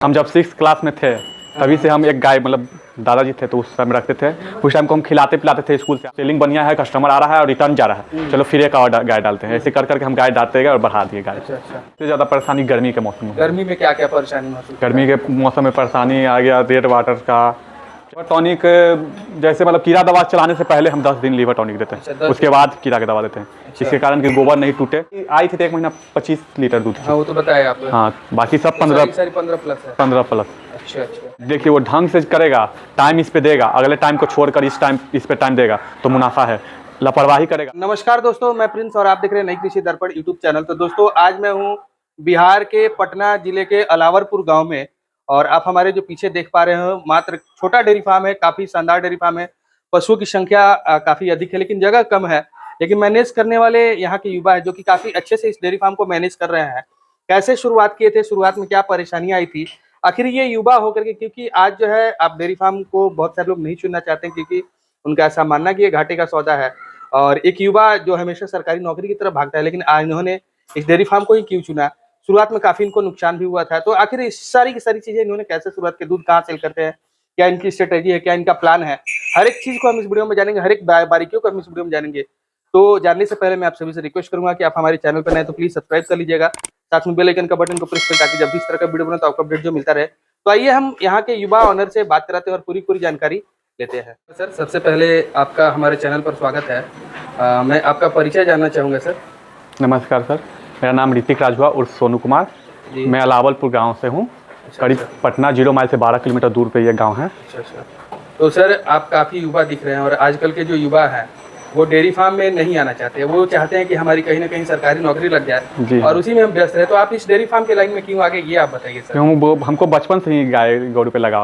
हम जब 6th class में थे तभी से हम एक गाय मतलब दादाजी थे तो उस समय रखते थे। उस टाइम को हम खिलाते पिलाते थे स्कूल से। सेलिंग बढ़िया है, कस्टमर आ रहा है और रिटर्न जा रहा है, चलो फिर एक और गाय डालते हैं। ऐसे कर करके हम गाय डालते गए और बढ़ा दिए गाय। अच्छा। सबसे ज़्यादा परेशानी गर्मी के मौसम में। गर्मी में क्या क्या परेशानी महसूस? गर्मी के मौसम में परेशानी आ गया रेड वाटर का। लीवर टॉनिक जैसे मतलब कीड़ा दवा चलाने से पहले हम 10 दिन लीवर टॉनिक देते हैं। अच्छा, उसके बाद कीड़ा की दवा देते हैं। अच्छा। इसके कारण कि गोबर नहीं टूटे। आई थी तो एक महीना 25 लीटर दूध। हाँ वो तो बताया आपने। हाँ बाकी सब 15 प्लस है। 15 प्लस। अच्छा। देखिए वो ढंग से करेगा, टाइम इस पे देगा, अगले टाइम को छोड़कर इस पे टाइम देगा तो मुनाफा है। लापरवाही करेगा। नमस्कार दोस्तों, मैं प्रिंस और आप देख रहे हैं नई कृषि दर्पण यूट्यूब चैनल। तो दोस्तों आज मैं हूँ बिहार के पटना जिले के अलावरपुर गांव में, और आप हमारे जो पीछे देख पा रहे हो मात्र छोटा डेयरी फार्म है। काफी शानदार डेयरी फार्म है। पशुओं की संख्या काफी अधिक है लेकिन जगह कम है। लेकिन मैनेज करने वाले यहाँ के युवा है जो कि काफी अच्छे से इस डेयरी फार्म को मैनेज कर रहे हैं। कैसे शुरुआत किए थे, शुरुआत में क्या परेशानियां आई थी, आखिर ये युवा होकर के, क्योंकि आज जो है आप डेयरी फार्म को बहुत सारे लोग नहीं चुनना चाहते हैं क्योंकि उनका ऐसा मानना कि ये घाटे का सौदा है। और एक युवा जो हमेशा सरकारी नौकरी की तरफ भागता है, लेकिन आज इन्होंने इस डेयरी फार्म को ही क्यों चुना? शुरुआत में काफी इनको नुकसान भी हुआ था। तो आखिर इस सारी की सारी चीजें इन्होंने कैसे शुरुआत की, दूध कहाँ सेल करते हैं, क्या इनकी स्ट्रेटेजी है, क्या इनका प्लान है, हर एक चीज को हम इस वीडियो में जानेंगे, हर एक बारीकियों को हम इस वीडियो में जानेंगे। तो जानने से पहले मैं आप सभी से रिक्वेस्ट करूंगा कि आप हमारे चैनल पर नए तो प्लीज सब्सक्राइब कर लीजिएगा, साथ में बेल आइकन का बटन को प्रेस करें ताकि जब भी इस तरह का वीडियो बने तो आपको अपडेट जो मिलता रहे। तो आइए हम यहाँ के युवा ऑनर से बात कराते हैं और पूरी जानकारी लेते हैं। सर सबसे पहले आपका हमारे चैनल पर स्वागत है। मैं आपका परिचय जानना चाहूँगा सर। नमस्कार सर, मेरा नाम ऋतिक राजवा उर्फ सोनू कुमार। मैं अलावलपुर गांव से हूँ। करीब पटना 0 माइल से 12 किलोमीटर दूर पे ये गांव है। अच्छा। तो सर आप काफ़ी युवा दिख रहे हैं और आजकल के जो युवा हैं वो डेयरी फार्म में नहीं आना चाहते, वो चाहते हैं कि हमारी कहीं ना कहीं सरकारी नौकरी लग जाए और उसी में हम व्यस्त रहे। तो आप इस डेयरी फार्म के लाइन में क्यों आगे, ये आप बताइए सर। क्यों? हमको बचपन से ही गाय गौरू पे लगा।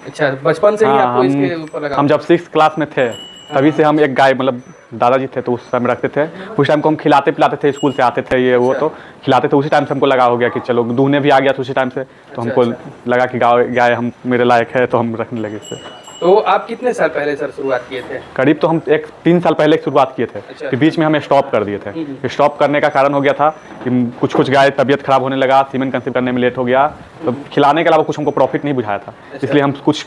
अच्छा, बचपन से ही आपको इसके ऊपर लगा? हम जब 6th क्लास में थे तभी से हम एक गाय मतलब दादाजी थे तो उस समय रखते थे। उस टाइम को हम खिलाते पिलाते थे, स्कूल से आते थे ये वो तो खिलाते थे। उसी टाइम से हमको लगा हो गया कि चलो दूहने भी आ गया था उसी टाइम से, तो हमको लगा कि गाय हम मेरे लायक है तो हम रखने लगे इसे। तो आप कितने साल पहले सर शुरुआत किए थे? करीब तो हम 3 साल पहले शुरुआत किए थे। अच्छा। तो बीच में हम स्टॉप कर दिए थे। स्टॉप करने का कारण हो गया था कि कुछ गाय तबीयत खराब होने लगा, सीमेन कंसीव करने में लेट हो गया, तो खिलाने के अलावा कुछ हमको प्रॉफिट नहीं बुझाया था। इसलिए हम कुछ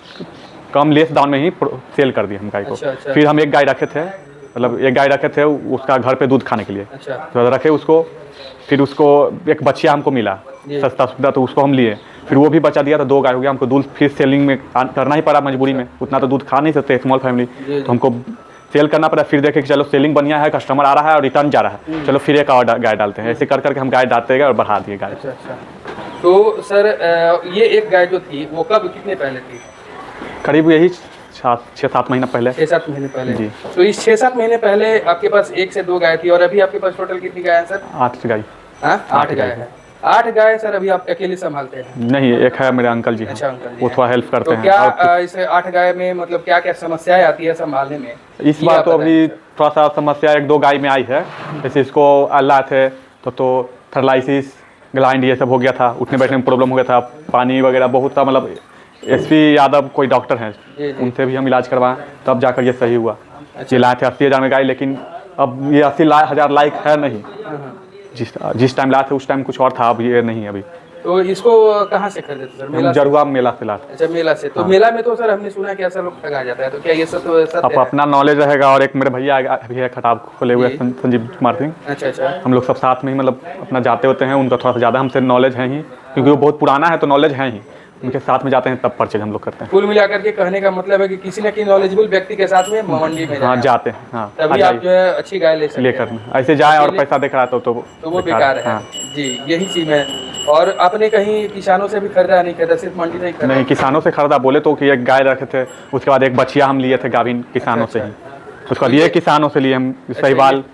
कम लेस दाम में ही सेल कर दिए हम गाय को। अच्छा। फिर हम एक गाय रखे थे, मतलब एक गाय रखे थे उसका घर पे दूध खाने के लिए। अच्छा। तो रखे उसको, फिर उसको एक बच्चिया हमको मिला सस्ता सुविधा, तो उसको हम लिए। फिर वो भी बचा दिया तो 2 गाय हो गया। हमको दूध फिर सेलिंग में करना ही पड़ा मजबूरी में, उतना तो दूध खा नहीं सकते स्मॉल फैमिली, तो हमको सेल करना पड़ा। फिर देखे कि चलो सेलिंग बढ़िया है, कस्टमर आ रहा है और रिटर्न जा रहा है, चलो फिर एक और गाय डालते हैं। ऐसे कर करके हम गाय डालते गए और बढ़ा दिए गाय। अच्छा। तो सर ये एक गाय जो थी वो कब, कितने पहले थी? करीब यही 6-7 महीना पहले। 6-7 महीने पहले जी। तो इस 6-7 महीने पहले आपके पास 1 से 2 गाय थी और अभी आपके पास टोटल कितनी गाय है सर? 8 गाय। 8 गाय है। 8 गाय सर अभी आप अकेले संभालते हैं? नहीं, एक है मेरे अंकल जी। अच्छा, अंकल जी वो थोड़ा हेल्प करते तो हैं। क्या इस 8 गाय में मतलब क्या क्या समस्याएं आती है संभालने में? इस बार तो अभी थोड़ा सा समस्या 1-2 गाय में आई है। जैसे इसको अल्लाह थे तो थर्लाइसिस, ग्लाइंड ये सब हो गया था, उठने बैठने में प्रॉब्लम हो गया था, पानी वगैरह बहुत था। मतलब SP यादव कोई डॉक्टर हैं, उनसे भी हम इलाज करवाएं तब जाकर ये सही हुआ। ये लाए थे 80,000 में गाय, लेकिन अब ये 80,000 लायक है नहीं। जिस टाइम लाए थे उस टाइम कुछ और था, अब ये नहीं है अभी। तो इसको कहाँ से खरीदे थे सर? हम जरुआ मेला से लाते। अच्छा, मेला से। तो मेला में तो सर हमने सुना कि ऐसा लोग ठगा जाता है, तो क्या ये सब तो सत्य अब है? अपना नॉलेज रहेगा। और एक मेरे भैया भी है खटाब खोले हुए, संजीव कुमार सिंह। अच्छा। हम लोग सब साथ में ही मतलब अपना जाते होते हैं। उनका थोड़ा सा ज़्यादा हमसे नॉलेज है ही, क्योंकि वो बहुत पुराना है तो नॉलेज है ही। उनके साथ में जाते हैं तब परचेज हम लोग करते हैं। कुल मिलाकर के कहने का मतलब है कि किसी न किसी नॉलेजेबल व्यक्ति के साथ में मंडी में जाते हैं। हाँ, तभी आप जो है अच्छी गाय ले सकते हैं। लेकर ऐसे जाए और पैसा दिख रहा है तो वो बेकार है। जी, यही चीज है। और आपने कहीं किसानों से भी खरीदा नहीं, खरीदा सिर्फ मंडी से ही खरीदा? नहीं, किसानों से खरीदा। बोले तो कि एक गाय रखे थे, उसके बाद एक बछिया हम लिए थे गाभिन किसानों से ही। उसके बाद ये किसानों से लिए हम सहीवाल।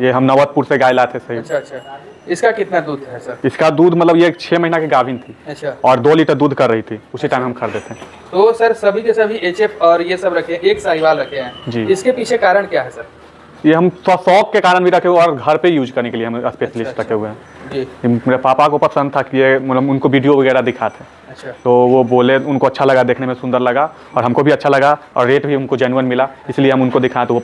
ये हम नवतपुर से गाय लाए थे सही। अच्छा। इसका कितना दूध है सर? इसका दूध मतलब ये 6 महीना की गाभिन थी। अच्छा। और 2 लीटर दूध कर रही थी उसी टाइम हम खरीदे थे। तो सर सभी के सभी HF और ये सब रखे हैं, एक साहिवाल रखे हैं जी। इसके पीछे कारण क्या है सर? ये हम थोड़ा शौक के कारण भी रखे हुए और घर पे यूज करने के लिए हम स्पेशलिस्ट रखे हुए हैं। मेरे पापा को पसंद था कि ये मतलब उनको वीडियो वगैरह दिखाते। अच्छा। तो वो बोले, उनको अच्छा लगा, देखने में सुंदर लगा और हमको भी अच्छा लगा और रेट भी हमको जेन्युइन मिला, इसलिए हम उनको दिखाएं तो वो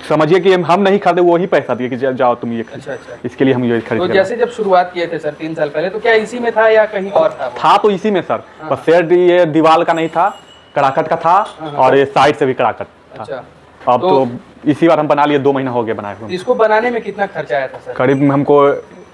समझिए कि हम नहीं खरीदे, वो ही पैसा दिए कि जाओ तुम ये खरीदो। अच्छा। इसके लिए हम ये तो खरीद जैसे जब शुरुआत किए थे सर 3 साल पहले, तो क्या इसी में था या कहीं और था वो? था तो इसी में सर, बस शेड ये दीवार का नहीं था, कराकट का था, और ये साइड से भी कराकट था। अच्छा। अब तो इसी बार हम बना लिए, 2 महीना हो गया बनाए हुए। इसको बनाने में कितना खर्चा आया था सर? करीब हमको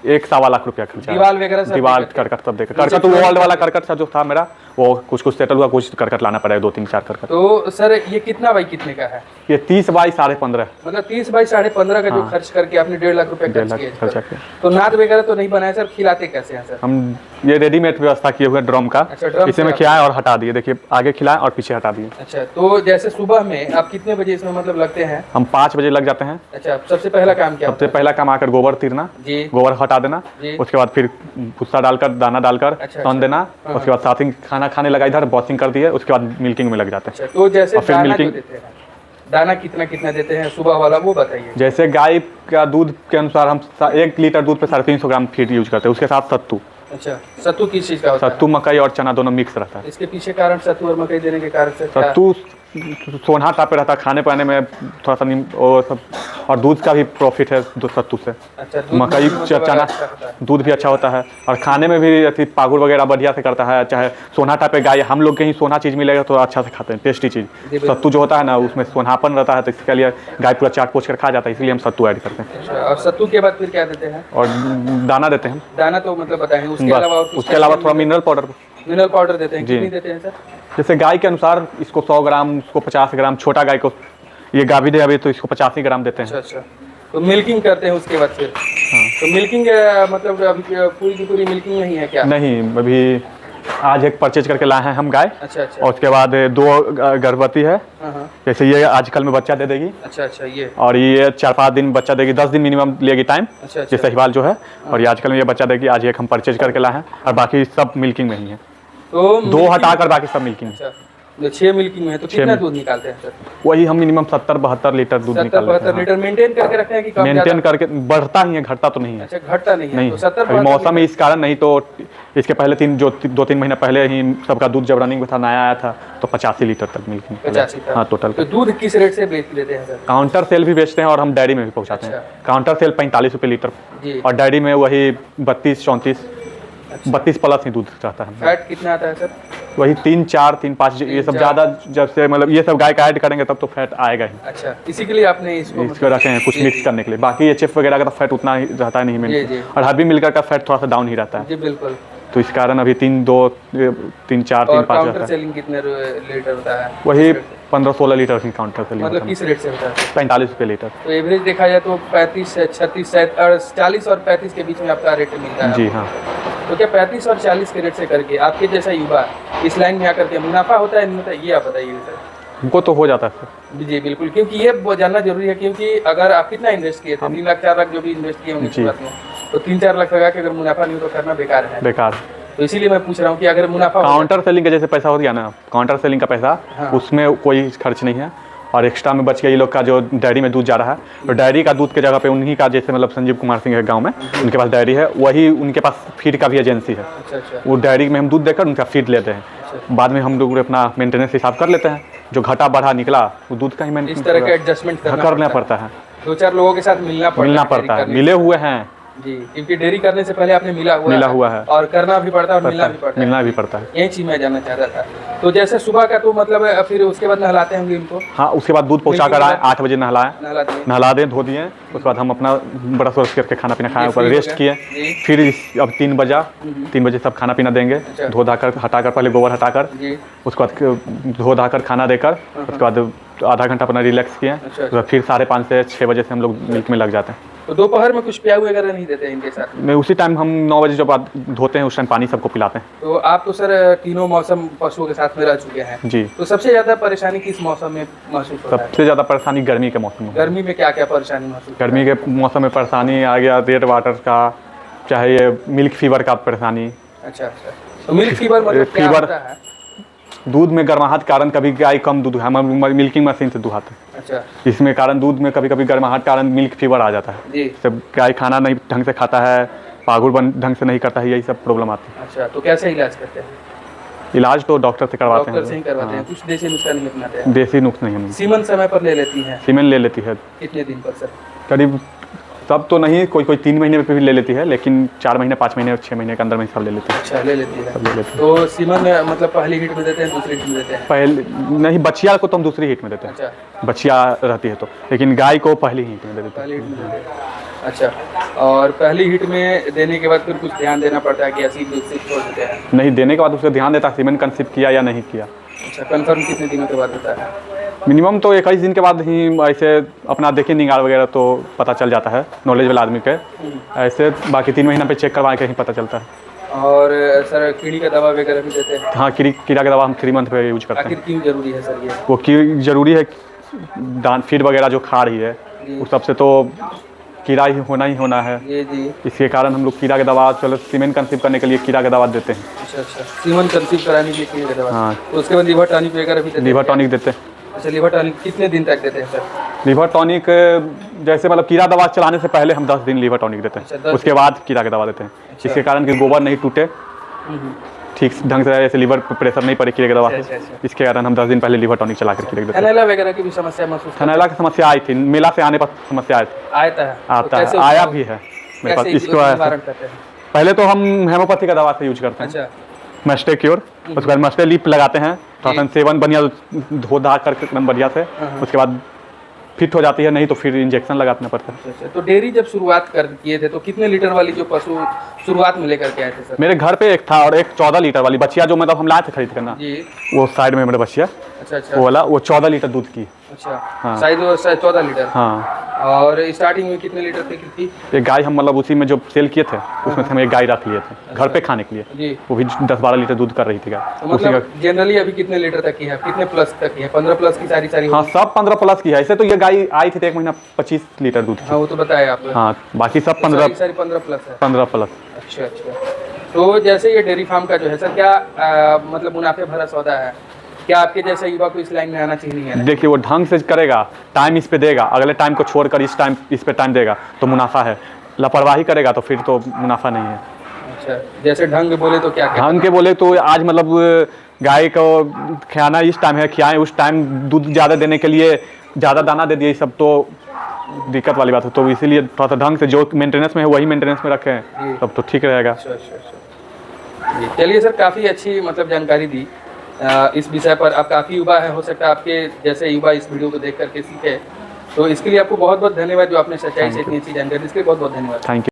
1-1.25 लाख रुपया खर्चा आया। दीवार वगैरह सब दीवार देखा? करकट सब देखा, करकट तो वॉल वाला करकट था जो था मेरा, वो कुछ सेटल हुआ, कुछ करकट लाना पड़ा, 2-3-4 करकट। तो सर ये कितना बाई कितने का है? ये 30 बाई 15.5। मतलब 30 बाई 15.5 का जो हाँ। खर्च करके आपने 1.5 लाख रुपए 1.5 खर्च लाख किए इस खर्चा पर। किया। तो नाद वगैरह तो नहीं बनाया सर, खिलाते कैसे हैं सर? हम ये रेडीमेड व्यवस्था किए हुए ड्रम का, अच्छा, ड्रम इसे से में आप- खिलाए और हटा दिए, देखिए आगे खिलाए और पीछे हटा दिए। अच्छा, तो जैसे सुबह में आप कितने बजे इसमें मतलब लगते हैं? हम 5 बजे लग जाते हैं। अच्छा, सबसे पहला काम क्या सबसे होता पहला काम आकर गोबर तीरना, जी। गोबर हटा देना, जी। उसके बाद फिर भूसा डालकर दाना डालकर अच्छा, सन देना, उसके बाद साथ ही खाना खाने लगा, इधर वॉशिंग कर दिए, उसके बाद मिल्किंग में लग जाते हैं। अच्छा, तो जैसे और फिर दाना जो मिल्किंग- देते हैं, दाना कितना कितना देते हैं सुबह वाला, वो बताइए। जैसे गाय का दूध के अनुसार हम 1 लीटर दूध पे 350 ग्राम फीड यूज करते हैं, उसके साथ सत्तू, अच्छा, सत्तू किस चीज का होता सत्तू मकई और चना दोनों मिक्स रहता है। है? इसके पीछे कारण सत्तू और मकई देने के कारण से क्या? सत्तू सोना टाइप पे रहता है, खाने पाने में थोड़ा सा और सब, और दूध का भी प्रॉफिट है सत्तू से। अच्छा, दूध मकई भी मतलब चना अच्छा होता है। दूध भी अच्छा होता है, और खाने में भी अति पागुर वगैरह बढ़िया से करता है। चाहे सोना टाइप पे गाय, हम लोग कहीं सोना चीज़ मिलेगा तो अच्छा से खाते हैं, टेस्टी चीज़। बिल्कुल। सत्तू जो होता है ना, उसमें सोनापन रहता है, तो इसके लिए गाय पूरा चाट पोछ कर खा जाता है, इसलिए हम सत्तू ऐड करते हैं। अच्छा, और सत्तू के बाद फिर क्या देते हैं? और दाना देते हैं दाना तो मतलब बताएंगे, उसके अलावा और बस, कुछ उसके अलावा थोड़ा मिनरल पाउडर। मिनरल पाउडर देते हैं, जी। कितनी देते हैं सर? जैसे गाय के अनुसार, इसको 100 ग्राम, उसको 50 ग्राम, छोटा गाय को, ये गाभिन है अभी तो इसको 85 ग्राम देते हैं। अच्छा, तो मिल्किंग करते हैं उसके बाद फिर? तो मिल्किंग मतलब अभी पूरी की पूरी मिल्किंग नहीं है क्या? नहीं, अभी आज एक परचेज करके लाए हैं हम गाय, अच्छा अच्छा। और उसके बाद 2 गर्भवती है। हाँ। जैसे ये आजकल में बच्चा दे देगी, अच्छा, ये। और ये 4-5 दिन बच्चा देगी, 10 दिन मिनिमम लेगी टाइम, अच्छा। ये सहीवाल जो है। और ये आजकल में ये बच्चा देगी, आज एक हम परचेज करके लाए हैं, और बाकी सब मिल्किंग में ही है। तो 2 हटाकर बाकी सब मिल्किंग है। अच्छा, जो 6 मिल्किंग में है तो कितना दूध निकालते हैं सर? वही हम मिनिमम 70-72 लीटर दूध निकाल लेते 70-72 हैं। लीटर मेंटेन करके रखते हैं कि कम मेंटेन ज़्यादा? करके बढ़ता ही है, घटता तो नहीं है। अच्छा, घटता नहीं है नहीं, तो अभी 70-72 मौसम में इस कारण नहीं, तो इसके पहले 2-3 महीने पहले ही सबका दूध जब रनिंग में था, नया आया था, तो 85 लीटर तक मिल्किंग 85 था। हाँ टोटल। तो दूध किस रेट से बेच लेते हैं सर? काउंटर सेल भी बेचते हैं और हम डेयरी में भी पहुंचाते हैं। अच्छा। काउंटर सेल 45 रुपये लीटर, जी। और डेयरी में वही 32-34, 32 प्लस ही दूध रहता है। फैट कितना आता है सर? वही 3-4-3-5, ये सब 3-4 ज़्यादा, जब से मतलब ये सब गाय का ऐड करेंगे तब तो फैट आएगा ही। अच्छा, इसी के लिए आपने इसको इसको रखे हैं कुछ जी, मिक्स जी। करने के लिए। बाकी एचएफ वगैरह का तो फैट उतना ही रहता है नहीं जी, मेन, जी। और हर्बी मिल्कर का फैट थोड़ा सा डाउन ही रहता है, जी बिल्कुल। तो इस कारण अभी 3-4 और 3-5 काउंटर रहता है। सेलिंग कितने लीटर होता है? वही किस रेट से? 15-16 लीटर की काउंटर सेल मतलब होता है। किस रेट से होता है? 45 रुपये लीटर। तो एवरेज देखा जाए तो 35 से 36 और 40 और 35 के बीच में आपका रेट मिलता है। जी हाँ। तो क्या 35 और 40 के रेट से करके आपके जैसा युवा इस लाइन में आकर के मुनाफा होता है नहीं होता, ये आप बताइए सर। हमको तो हो जाता है सर। जी बिल्कुल, क्योंकि ये बहुत जानना जरूरी है, क्योंकि अगर आप कितना इन्वेस्ट किए थे, 3 लाख 4 लाख जो भी इन्वेस्ट किए होंगे जी। शुरुआत में, तो 3-4 लाख लगा के अगर मुनाफा नहीं हो तो करना बेकार है। बेकार। तो इसीलिए मैं पूछ रहा हूँ कि अगर मुनाफा हो काउंटर सेलिंग का जैसे पैसा हो गया ना, काउंटर सेलिंग का पैसा, हाँ। उसमें कोई खर्च नहीं है, और एक्स्ट्रा में बच गया ये लोग का जो डेयरी में दूध जा रहा है, तो डेयरी का दूध के जगह पे उन्हीं का, जैसे मतलब संजीव कुमार सिंह है गांव में, उनके पास डेयरी है, वही उनके पास फीड का भी एजेंसी है। अच्छा अच्छा वो डेयरी में हम दूध देकर उनका फीड लेते हैं, अच्छा। बाद में हम लोग अपना मेंटेनेंस हिसाब कर लेते हैं, जो घटा बढ़ा निकला वो दूध का ही इस तरह का एडजस्टमेंट करना पड़ता है, 2-4 लोगों के साथ मिलना पड़ता है। करने मिले हुए हैं जी, क्योंकि डेयरी करने से पहले आपने मिला हुआ है और करना भी पड़ता है और मिलना भी पड़ता है। यही चीज मैं जानना चाहता था। तो जैसे सुबह का तो मतलब फिर उसके बाद नहलाते होंगे इनको? हाँ, उसके बाद दूध पहुँचा कर आए, 8 बजे नहला दें, धो दिए, उसके बाद हम अपना ब्रश व्रश करके खाना पीना खाए, ऊपर रेस्ट किए, फिर अब 3 बजे सब खाना पीना देंगे, धो धाकर हटाकर, पहले गोबर हटाकर, उसके बाद धो धाकर खाना देकर, उसके बाद आधा घंटा अपना रिलैक्स किए, फिर 5:30 से 6 बजे से हम लोग मिल्क में लग जाते हैं। तो दोपहर में कुछ प्याऊ वगैरह नहीं देते इनके साथ? नहीं, उसी टाइम हम 9 बजे जब धोते हैं उस टाइम पानी सबको पिलाते हैं। तो आप तो सर तीनों मौसम पशुओं के साथ में रह चुके हैं जी। तो सबसे ज्यादा परेशानी किस मौसम में महसूस होता है? सबसे ज़्यादा परेशानी गर्मी के मौसम में। गर्मी में क्या क्या परेशानी महसूस होता है? गर्मी के मौसम में परेशानी आ गया रेड वाटर का, चाहे ये मिल्क फीवर का परेशानी। अच्छा, तो मिल्क फीवर मतलब क्या फीवर होता है? दूध में गर्माहट कारण कभी गाय कम दूध, हम मिल्किंग मशीन से दुहाते हैं, अच्छा, इसमें कारण दूध में कभी गर्माहट कारण मिल्क फीवर आ जाता है। जी। सब गाय खाना नहीं ढंग से खाता है, पागुर ढंग से नहीं करता है, यही सब प्रॉब्लम आती है। अच्छा, तो कैसे इलाज करते हैं? इलाज तो डॉक्टर से करवाते हैं। डॉक्टर से ही करवाते हैं, कुछ देसी नुस्खा नहीं अपनाते हैं? देसी नुस्खा नहीं हम। सीमन समय पर ले लेती हैं? सीमेन ले लेती है कितने दिन पर सर? करीब सब तो नहीं, कोई कोई 3 महीने पे भी ले लेती है, लेकिन 4 महीने 5 महीने 6 महीने के अंदर में सब ले लेती है। अच्छा, ले लेती है। सब ले लेती है। तो सीमन मतलब पहली हिट में देते हैं, दूसरी हिट में देते हैं? पहले नहीं, बछिया को तो हम दूसरी हिट में देते हैं। अच्छा, बछिया रहती है तो, लेकिन गाय को पहली हिट में दे देते पहली हिट में देते हैं। अच्छा, और पहली हिट में देने के बाद फिर कुछ ध्यान देना पड़ता है कि ऐसी दूध से छोड़ देते हैं? हैं। नहीं, देने के बाद उसका ध्यान देता है सीमेन कंसीव किया या नहीं किया। अच्छा, कंफर्म कितने दिनों के बाद होता है? मिनिमम तो 21 दिन के बाद ही ऐसे अपना देखे निगार वगैरह तो पता चल जाता है नॉलेज वाला आदमी के। ऐसे बाकी 3 महीना पे चेक करवा के ही पता चलता है। और सर कीड़ी का दवा वगैरह भी देते हैं? हाँ, कीड़ा का दवा हम 3 मंथ पे यूज करते आखिर हैं। क्यों जरूरी है सर ये? वो क्यों जरूरी है, दान फीड वगैरह जो खा रही है उस सबसे तो कीड़ा ही होना है। ये जी। इसके कारण हम लोग कीड़ा का दवा, चलो सीमेन कंसीव करने के लिए कीड़ा का दवा देते हैं। अच्छा अच्छा, सीमन कंसीव कराने के लिए कीड़े का दवा। हाँ। तो उसके बाद लिवर टॉनिक वगैरह भी देते हैं? लीवर टॉनिक देते हैं। अच्छा, लिवर टॉनिक कितने दिन तक देते हैं सर? लीवर टॉनिक जैसे मतलब कीड़ा दवा चलाने से पहले हम 10 दिन लीवर टॉनिक देते अच्छा, हैं, 10 उसके बाद कीड़ा का दवा देते हैं। इसके कारण कि गोबर नहीं टूटे, ठीक ढंग से ऐसे लीवर पे प्रेशर नहीं पड़े कीड़े के दवा अच्छा, से। अच्छा। इसके कारण हम 10 दिन पहले लीवर टॉनिक चला कर कीड़े के देते हैं। थनैला वगैरह की भी समस्या महसूस करते हैं? थनैला की समस्या आई थी, मेला से आने पर समस्या आता है? तो आता कैसे है, आया उसका- भी है मेरे पास। कैसे इसको इसका निवारण करते हैं? पहले तो हम हेमोपैथी का दवा से यूज करते हैं, अच्छा, मस्टे क्योर। उसके बाद मस्टे लीप लगाते हैं, थोड़ा सा सेवन बढ़िया धो धा करके एकदम बढ़िया से। उसके बाद फिट हो जाती है, नहीं तो फिर इंजेक्शन लगाना पड़ता है। अच्छा। तो डेयरी जब शुरुआत कर किए थे तो कितने लीटर वाली जो पशु शुरुआत में लेकर के आए थे सर? मेरे घर पे एक था और एक 14 लीटर वाली बछिया जो मतलब हम लाए थे खरीद करना, जी। वो साइड में मेरे बछिया अच्छा अच्छा वो वाला, वो 14 लीटर दूध की। अच्छा, हाँ। शायद 14 लीटर। हाँ, और स्टार्टिंग में कितने लीटर तक की थी? एक गाय हम मतलब उसी में जो सेल किए थे उसमें से हम एक गाय रख लिए थे घर पे खाने के लिए। जी। वो भी 10-12 लीटर दूध कर रही थी गाय। तो उसी का मतलब जनरली अभी कितने लीटर तक की है, कितने प्लस तक की है? 15 प्लस की सारी हाँ, सब 15 प्लस की है। ऐसे तो ये गाय आई थी तो 1 महीना 25 लीटर दूध की। हाँ, वो तो बताया आपने। हाँ, बाकी सब सारी 15 15 प्लस है। 15 प्लस। अच्छा अच्छा। तो जैसे ये डेयरी फार्म का जो है सर, क्या मतलब मुनाफे भरा सौदा है? क्या आपके जैसे युवा को इस लाइन में आना चाहिए, नहीं है? देखिए, वो ढंग से करेगा, टाइम इस पे देगा, अगले टाइम को छोड़कर इस पे टाइम देगा तो मुनाफा है। लापरवाही करेगा तो फिर तो मुनाफा नहीं है। अच्छा, जैसे ढंग बोले तो क्या ढंग के बोले तो आज मतलब गाय को खिलाना इस टाइम है, खिलाएं उस टाइम, दूध ज़्यादा देने के लिए ज़्यादा दाना दे दिए, सब तो दिक्कत वाली बात है। तो इसीलिए थोड़ा सा ढंग से जो मेंटेनेंस में है वही मेंटेनेंस में रखें तब तो ठीक रहेगा। अच्छा अच्छा अच्छा जी। चलिए सर, काफ़ी अच्छी मतलब जानकारी दी इस विषय पर। आप काफ़ी युवा है, हो सकता है आपके जैसे युवा इस वीडियो को देख करके सीखे। तो इसके लिए आपको बहुत बहुत धन्यवाद, जो आपने सच्चाई से इतनी अच्छी जानकारी दी, इसके लिए बहुत बहुत धन्यवाद। Thank you.